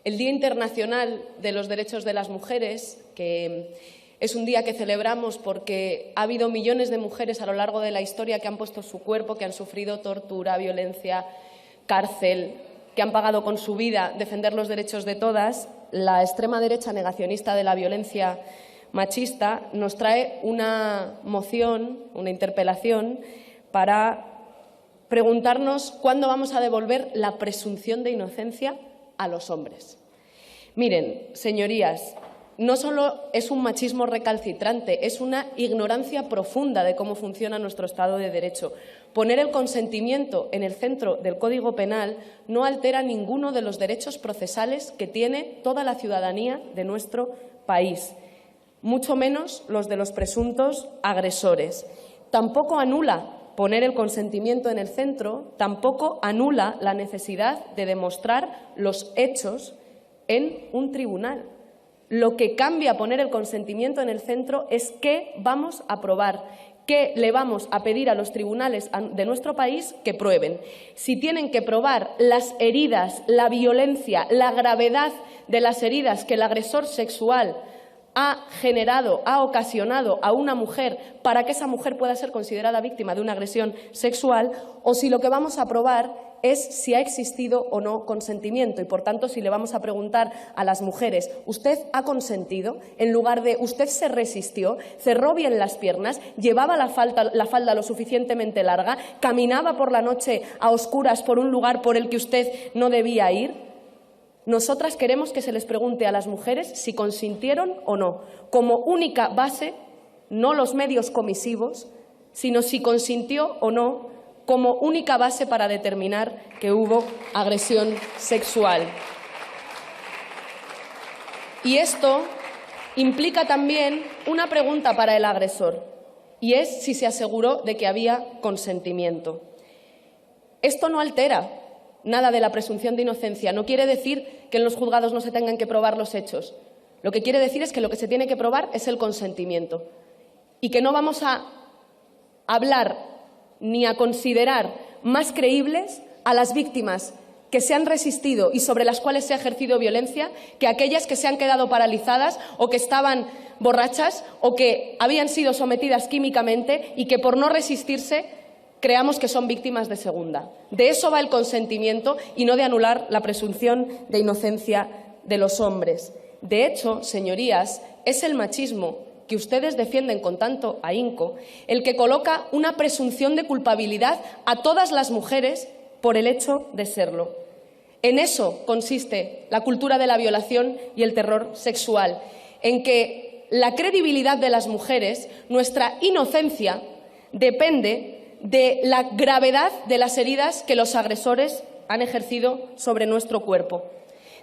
el Día Internacional de los Derechos de las Mujeres, que es un día que celebramos porque ha habido millones de mujeres a lo largo de la historia que han puesto su cuerpo, que han sufrido tortura, violencia, cárcel, que han pagado con su vida defender los derechos de todas. La extrema derecha negacionista de la violencia machista nos trae una moción, una interpelación, para preguntarnos cuándo vamos a devolver la presunción de inocencia a los hombres. Miren, señorías, no solo es un machismo recalcitrante, es una ignorancia profunda de cómo funciona nuestro Estado de Derecho. Poner el consentimiento en el centro del Código Penal no altera ninguno de los derechos procesales que tiene toda la ciudadanía de nuestro país, mucho menos los de los presuntos agresores. Tampoco anula poner el consentimiento en el centro, tampoco anula la necesidad de demostrar los hechos en un tribunal. Lo que cambia poner el consentimiento en el centro es qué vamos a probar, qué le vamos a pedir a los tribunales de nuestro país que prueben. Si tienen que probar las heridas, la violencia, la gravedad de las heridas que el agresor sexual ha generado, ha ocasionado a una mujer para que esa mujer pueda ser considerada víctima de una agresión sexual, o si lo que vamos a probar es si ha existido o no consentimiento y, por tanto, si le vamos a preguntar a las mujeres, ¿usted ha consentido? En lugar de ¿usted se resistió? ¿Cerró bien las piernas? ¿Llevaba la falda lo suficientemente larga? ¿Caminaba por la noche a oscuras por un lugar por el que usted no debía ir? Nosotras queremos que se les pregunte a las mujeres si consintieron o no, como única base, no los medios comisivos, sino si consintió o no, como única base para determinar que hubo agresión sexual. Y esto implica también una pregunta para el agresor, y es si se aseguró de que había consentimiento. Esto no altera nada de la presunción de inocencia. No quiere decir que en los juzgados no se tengan que probar los hechos. Lo que quiere decir es que lo que se tiene que probar es el consentimiento y que no vamos a hablar ni a considerar más creíbles a las víctimas que se han resistido y sobre las cuales se ha ejercido violencia que aquellas que se han quedado paralizadas o que estaban borrachas o que habían sido sometidas químicamente y que por no resistirse creamos que son víctimas de segunda. De eso va el consentimiento y no de anular la presunción de inocencia de los hombres. De hecho, señorías, es el machismo que ustedes defienden con tanto ahínco el que coloca una presunción de culpabilidad a todas las mujeres por el hecho de serlo. En eso consiste la cultura de la violación y el terror sexual, en que la credibilidad de las mujeres, nuestra inocencia, depende de la gravedad de las heridas que los agresores han ejercido sobre nuestro cuerpo,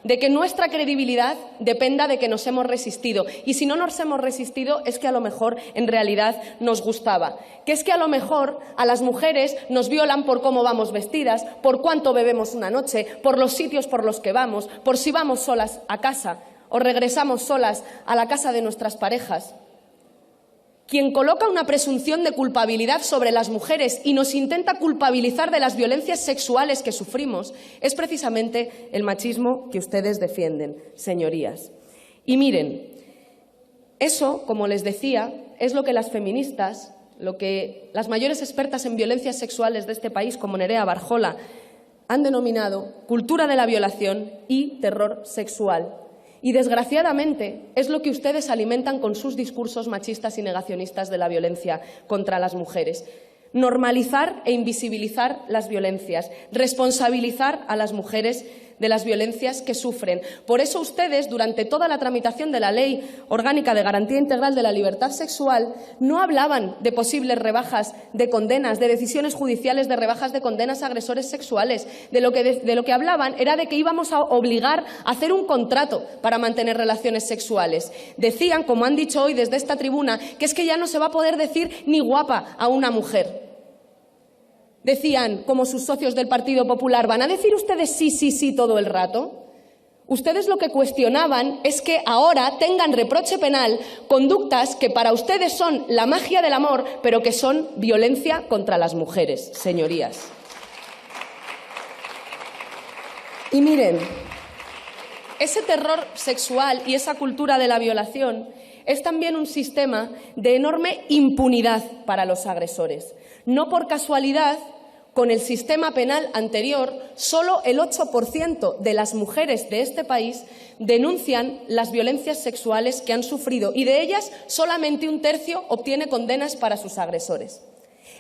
de que nuestra credibilidad dependa de que nos hemos resistido. Y si no nos hemos resistido es que a lo mejor en realidad nos gustaba, que es que a lo mejor a las mujeres nos violan por cómo vamos vestidas, por cuánto bebemos una noche, por los sitios por los que vamos, por si vamos solas a casa o regresamos solas a la casa de nuestras parejas. Quien coloca una presunción de culpabilidad sobre las mujeres y nos intenta culpabilizar de las violencias sexuales que sufrimos es precisamente el machismo que ustedes defienden, señorías. Y miren, eso, como les decía, es lo que las feministas, lo que las mayores expertas en violencias sexuales de este país, como Nerea Barjola, han denominado cultura de la violación y terror sexual. Y, desgraciadamente, es lo que ustedes alimentan con sus discursos machistas y negacionistas de la violencia contra las mujeres. Normalizar e invisibilizar las violencias, responsabilizar a las mujeres de las violencias que sufren. Por eso ustedes, durante toda la tramitación de la Ley Orgánica de Garantía Integral de la Libertad Sexual, no hablaban de posibles rebajas de condenas, de decisiones judiciales de rebajas de condenas a agresores sexuales. De lo que hablaban era de que íbamos a obligar a hacer un contrato para mantener relaciones sexuales. Decían, como han dicho hoy desde esta tribuna, que es que ya no se va a poder decir ni guapa a una mujer. Decían, como sus socios del Partido Popular, ¿van a decir ustedes sí, sí, sí todo el rato? Ustedes lo que cuestionaban es que ahora tengan reproche penal conductas que para ustedes son la magia del amor, pero que son violencia contra las mujeres, señorías. Y miren, ese terror sexual y esa cultura de la violación es también un sistema de enorme impunidad para los agresores. No por casualidad, con el sistema penal anterior, solo el 8% de las mujeres de este país denuncian las violencias sexuales que han sufrido y de ellas solamente un tercio obtiene condenas para sus agresores.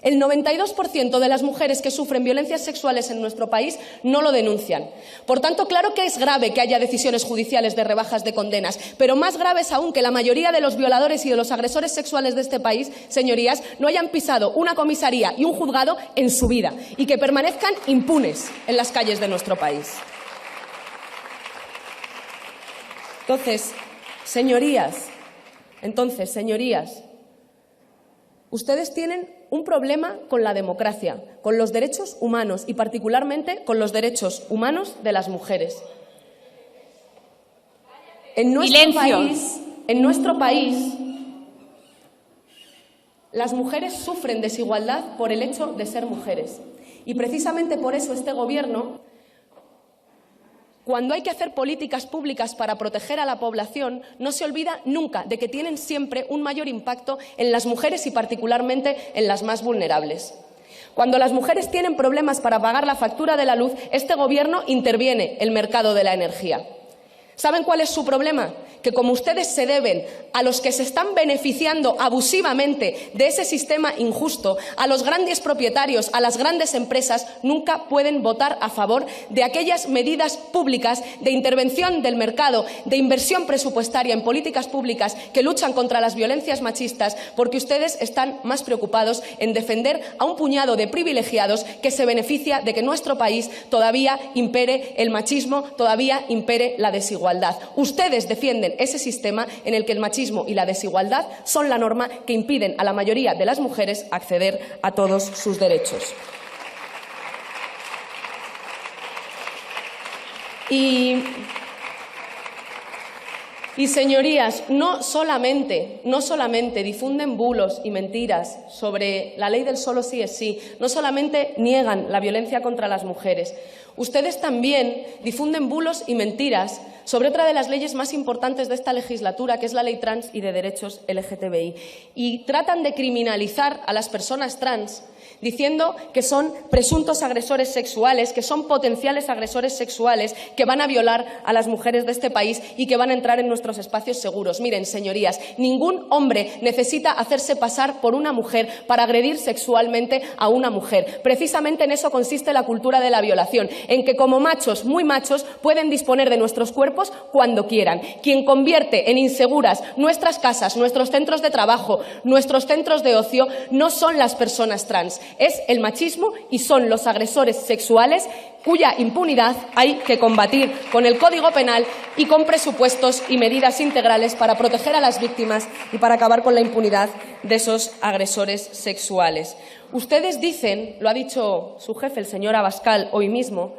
El 92% de las mujeres que sufren violencias sexuales en nuestro país no lo denuncian. Por tanto, claro que es grave que haya decisiones judiciales de rebajas de condenas, pero más grave es aún que la mayoría de los violadores y de los agresores sexuales de este país, señorías, no hayan pisado una comisaría y un juzgado en su vida y que permanezcan impunes en las calles de nuestro país. Entonces, señorías, ustedes tienen un problema con la democracia, con los derechos humanos y particularmente con los derechos humanos de las mujeres. En nuestro país, las mujeres sufren desigualdad por el hecho de ser mujeres. Y precisamente por eso este Gobierno, cuando hay que hacer políticas públicas para proteger a la población, no se olvida nunca de que tienen siempre un mayor impacto en las mujeres y particularmente en las más vulnerables. Cuando las mujeres tienen problemas para pagar la factura de la luz, este Gobierno interviene el mercado de la energía. ¿Saben cuál es su problema? Que como ustedes se deben a los que se están beneficiando abusivamente de ese sistema injusto, a los grandes propietarios, a las grandes empresas, nunca pueden votar a favor de aquellas medidas públicas de intervención del mercado, de inversión presupuestaria en políticas públicas que luchan contra las violencias machistas, porque ustedes están más preocupados en defender a un puñado de privilegiados que se beneficia de que en nuestro país todavía impere el machismo, todavía impere la desigualdad. Ustedes defienden ese sistema en el que el machismo y la desigualdad son la norma que impiden a la mayoría de las mujeres acceder a todos sus derechos. Y señorías, no solamente difunden bulos y mentiras sobre la ley del solo sí es sí, no solamente niegan la violencia contra las mujeres, ustedes también difunden bulos y mentiras sobre otra de las leyes más importantes de esta legislatura, que es la ley trans y de derechos LGTBI. Y tratan de criminalizar a las personas trans diciendo que son presuntos agresores sexuales, que son potenciales agresores sexuales, que van a violar a las mujeres de este país y que van a entrar en nuestros espacios seguros. Miren, señorías, ningún hombre necesita hacerse pasar por una mujer para agredir sexualmente a una mujer. Precisamente en eso consiste la cultura de la violación, en que como machos, muy machos, pueden disponer de nuestros cuerpos cuando quieran. Quien convierte en inseguras nuestras casas, nuestros centros de trabajo, nuestros centros de ocio, no son las personas trans, es el machismo y son los agresores sexuales cuya impunidad hay que combatir con el Código Penal y con presupuestos y medidas integrales para proteger a las víctimas y para acabar con la impunidad de esos agresores sexuales. Ustedes dicen, lo ha dicho su jefe, el señor Abascal, hoy mismo,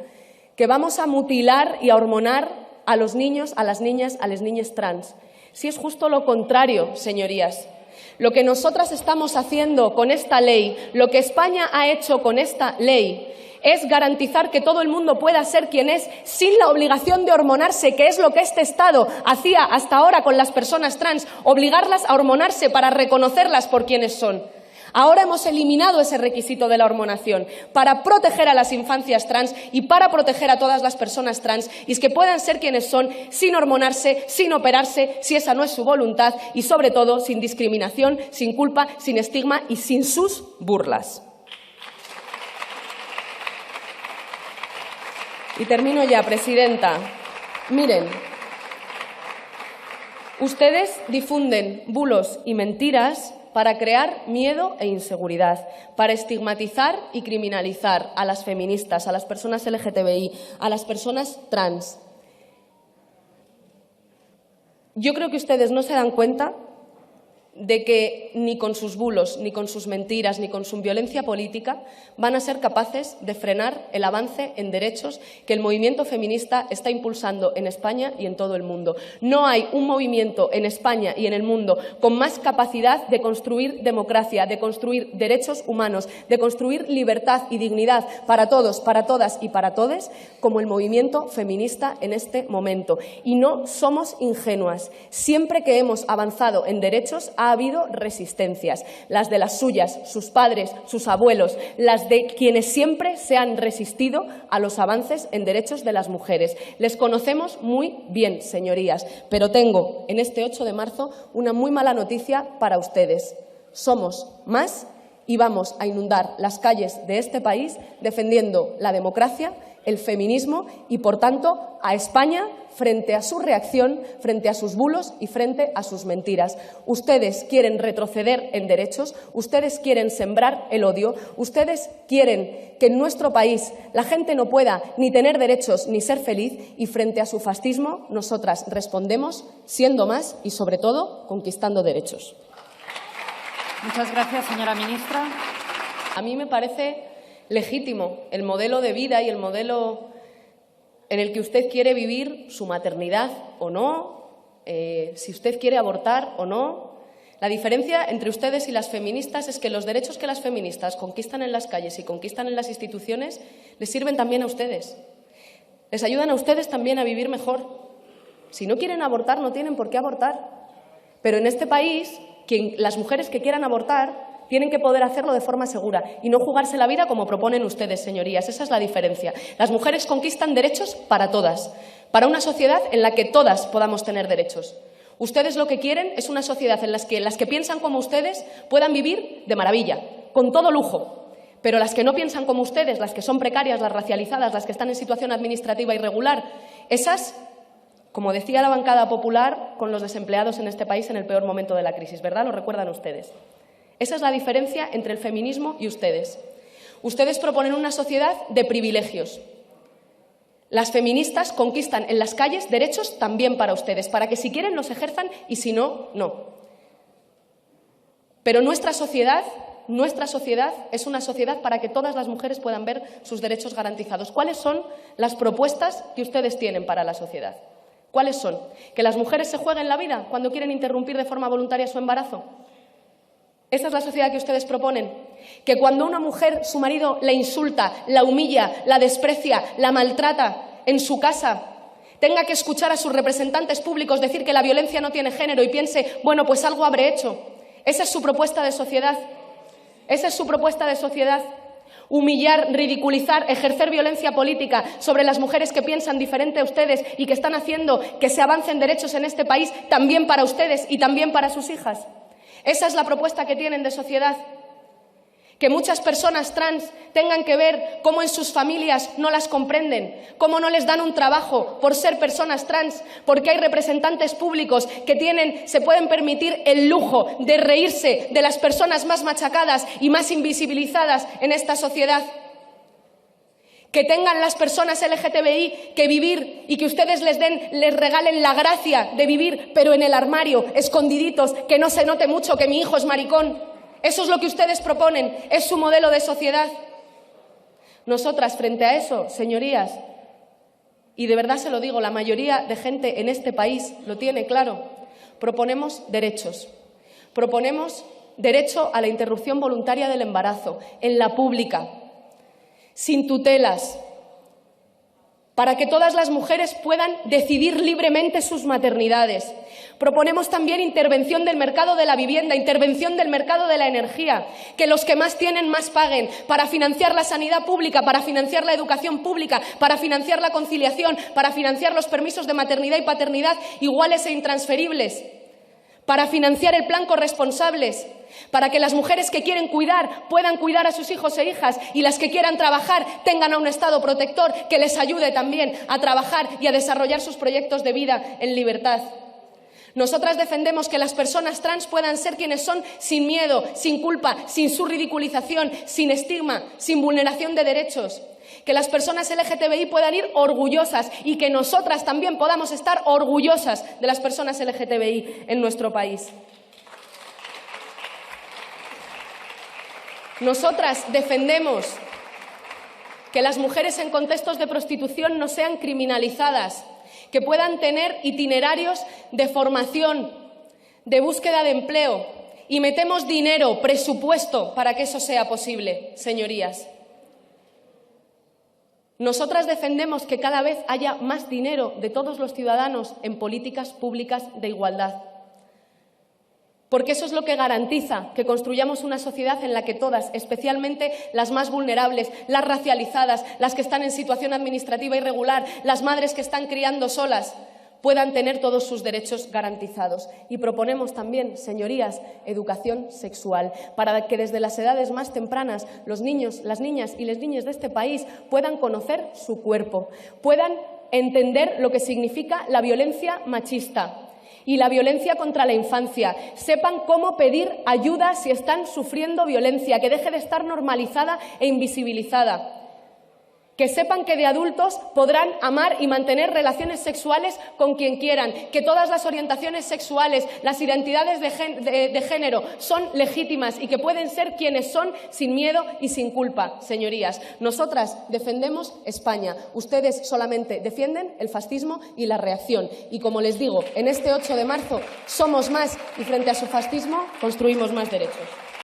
que vamos a mutilar y a hormonar a los niños, a las niñas, a las niñas trans. Si es justo lo contrario, señorías. Lo que nosotras estamos haciendo con esta ley, lo que España ha hecho con esta ley, es garantizar que todo el mundo pueda ser quien es sin la obligación de hormonarse, que es lo que este Estado hacía hasta ahora con las personas trans, obligarlas a hormonarse para reconocerlas por quienes son. Ahora hemos eliminado ese requisito de la hormonación para proteger a las infancias trans y para proteger a todas las personas trans y es que puedan ser quienes son sin hormonarse, sin operarse, si esa no es su voluntad y, sobre todo, sin discriminación, sin culpa, sin estigma y sin sus burlas. Y termino ya, presidenta. Miren, ustedes difunden bulos y mentiras para crear miedo e inseguridad, para estigmatizar y criminalizar a las feministas, a las personas LGTBI, a las personas trans. Yo creo que ustedes no se dan cuenta de que ni con sus bulos, ni con sus mentiras, ni con su violencia política van a ser capaces de frenar el avance en derechos que el movimiento feminista está impulsando en España y en todo el mundo. No hay un movimiento en España y en el mundo con más capacidad de construir democracia, de construir derechos humanos, de construir libertad y dignidad para todos, para todas y para todes, como el movimiento feminista en este momento. Y no somos ingenuas. Siempre que hemos avanzado en derechos ha habido resistencias, las de las suyas, sus padres, sus abuelos, las de quienes siempre se han resistido a los avances en derechos de las mujeres. Les conocemos muy bien, señorías, pero tengo en este 8 de marzo una muy mala noticia para ustedes. Somos más y vamos a inundar las calles de este país defendiendo la democracia, el feminismo y, por tanto, a España frente a su reacción, frente a sus bulos y frente a sus mentiras. Ustedes quieren retroceder en derechos, ustedes quieren sembrar el odio, ustedes quieren que en nuestro país la gente no pueda ni tener derechos ni ser feliz, y frente a su fascismo nosotras respondemos siendo más y, sobre todo, conquistando derechos. Muchas gracias, señora ministra. A mí me parece legítimo el modelo de vida y el modelo en el que usted quiere vivir su maternidad o no, si usted quiere abortar o no. La diferencia entre ustedes y las feministas es que los derechos que las feministas conquistan en las calles y conquistan en las instituciones les sirven también a ustedes. Les ayudan a ustedes también a vivir mejor. Si no quieren abortar, no tienen por qué abortar. Pero en este país, las mujeres que quieran abortar tienen que poder hacerlo de forma segura y no jugarse la vida como proponen ustedes, señorías. Esa es la diferencia. Las mujeres conquistan derechos para todas, para una sociedad en la que todas podamos tener derechos. Ustedes lo que quieren es una sociedad en la que las que piensan como ustedes puedan vivir de maravilla, con todo lujo. Pero las que no piensan como ustedes, las que son precarias, las racializadas, las que están en situación administrativa irregular, esas, como decía la bancada popular, con los desempleados en este país en el peor momento de la crisis, ¿verdad? ¿Lo recuerdan ustedes? Esa es la diferencia entre el feminismo y ustedes. Ustedes proponen una sociedad de privilegios. Las feministas conquistan en las calles derechos también para ustedes, para que si quieren los ejerzan y si no, no. Pero nuestra sociedad es una sociedad para que todas las mujeres puedan ver sus derechos garantizados. ¿Cuáles son las propuestas que ustedes tienen para la sociedad? ¿Cuáles son? ¿Que las mujeres se jueguen la vida cuando quieren interrumpir de forma voluntaria su embarazo? ¿Esa es la sociedad que ustedes proponen? Que cuando una mujer, su marido, la insulta, la humilla, la desprecia, la maltrata en su casa, tenga que escuchar a sus representantes públicos decir que la violencia no tiene género y piense, bueno, pues algo habré hecho. Esa es su propuesta de sociedad. Esa es su propuesta de sociedad. Humillar, ridiculizar, ejercer violencia política sobre las mujeres que piensan diferente a ustedes y que están haciendo que se avancen derechos en este país también para ustedes y también para sus hijas. Esa es la propuesta que tienen de sociedad. Que muchas personas trans tengan que ver cómo en sus familias no las comprenden, cómo no les dan un trabajo por ser personas trans, porque hay representantes públicos que se pueden permitir el lujo de reírse de las personas más machacadas y más invisibilizadas en esta sociedad. Que tengan las personas LGTBI que vivir y que ustedes les regalen la gracia de vivir, pero en el armario, escondiditos, que no se note mucho que mi hijo es maricón. Eso es lo que ustedes proponen, es su modelo de sociedad. Nosotras, frente a eso, señorías, y de verdad se lo digo, la mayoría de gente en este país lo tiene claro, proponemos derechos. Proponemos derecho a la interrupción voluntaria del embarazo, en la pública, sin tutelas, para que todas las mujeres puedan decidir libremente sus maternidades. Proponemos también intervención del mercado de la vivienda, intervención del mercado de la energía, que los que más tienen más paguen, para financiar la sanidad pública, para financiar la educación pública, para financiar la conciliación, para financiar los permisos de maternidad y paternidad iguales e intransferibles, para financiar el plan corresponsables, para que las mujeres que quieren cuidar puedan cuidar a sus hijos e hijas y las que quieran trabajar tengan a un Estado protector que les ayude también a trabajar y a desarrollar sus proyectos de vida en libertad. Nosotras defendemos que las personas trans puedan ser quienes son sin miedo, sin culpa, sin su ridiculización, sin estigma, sin vulneración de derechos. Que las personas LGTBI puedan ir orgullosas y que nosotras también podamos estar orgullosas de las personas LGTBI en nuestro país. Nosotras defendemos que las mujeres en contextos de prostitución no sean criminalizadas, que puedan tener itinerarios de formación, de búsqueda de empleo, y metemos dinero, presupuesto, para que eso sea posible, señorías. Nosotras defendemos que cada vez haya más dinero de todos los ciudadanos en políticas públicas de igualdad, porque eso es lo que garantiza que construyamos una sociedad en la que todas, especialmente las más vulnerables, las racializadas, las que están en situación administrativa irregular, las madres que están criando solas, puedan tener todos sus derechos garantizados. Y proponemos también, señorías, educación sexual, para que desde las edades más tempranas los niños, las niñas y las niñas de este país puedan conocer su cuerpo, puedan entender lo que significa la violencia machista y la violencia contra la infancia, sepan cómo pedir ayuda si están sufriendo violencia, que deje de estar normalizada e invisibilizada. Que sepan que de adultos podrán amar y mantener relaciones sexuales con quien quieran, que todas las orientaciones sexuales, las identidades de género son legítimas y que pueden ser quienes son sin miedo y sin culpa, señorías. Nosotras defendemos España, ustedes solamente defienden el fascismo y la reacción. Y como les digo, en este 8 de marzo somos más y frente a su fascismo construimos más derechos.